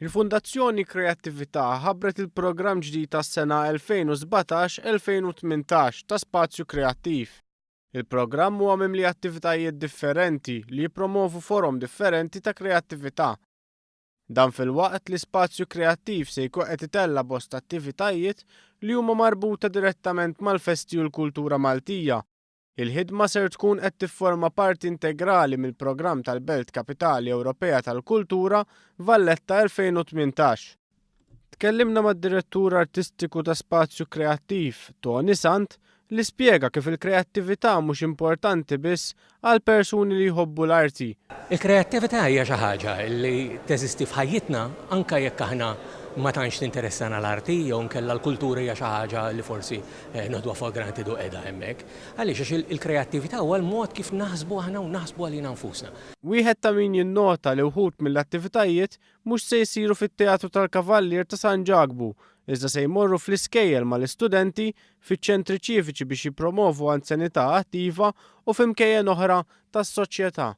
Il-Fundazzjoni Kreattività ħabbret il-programm ġdid tas-sena 2017-2018 ta' Spazju Kreattiv. Il-programm huwa mimli attivitajiet differenti li jippromovu forom differenti ta' kreattività. Dan fil-waqt li Spazju Kreattiv se jkun qed itella bosta attivitajiet li huma marbuta direttament mal-festi u l-kultura Maltija. Il-ħidma ser tkun qed tifforma parti integrali mill-programm tal-Belt Kapitali Ewropea tal-Kultura Valletta 2018. Tkellimna mad-direttur artistiku ta' Spazju Kreattiv, Tony Sant, li spjega kif il-kreattività mhux importanti biss għal persuni li jħobbu l-arti. Il-kreattività hija xi ħaġa li teżisti f'ħajjitna anke jekk aħna ma tantx tinteressana l-arti jew nkella l-kultura hija xi ħaġa li forsi noħduha fuq granted u qiegħda hemmhekk. Għaliex il-kreattività huwa l-mod kif naħsbu aħna u naħsbu għalina nfusna. Wieħed ta' min jinnota li wħud mill-attivitajiet mhux se jsiru fit-Teatru tal-Kavallier ta' San Ġagbu, iżda se jmorru fl-iskejjel mal-istudenti fiċ-ċentri ċiviċi biex jippromovu anzjanità attiva u f'imkejjen oħra tas-soċjetà.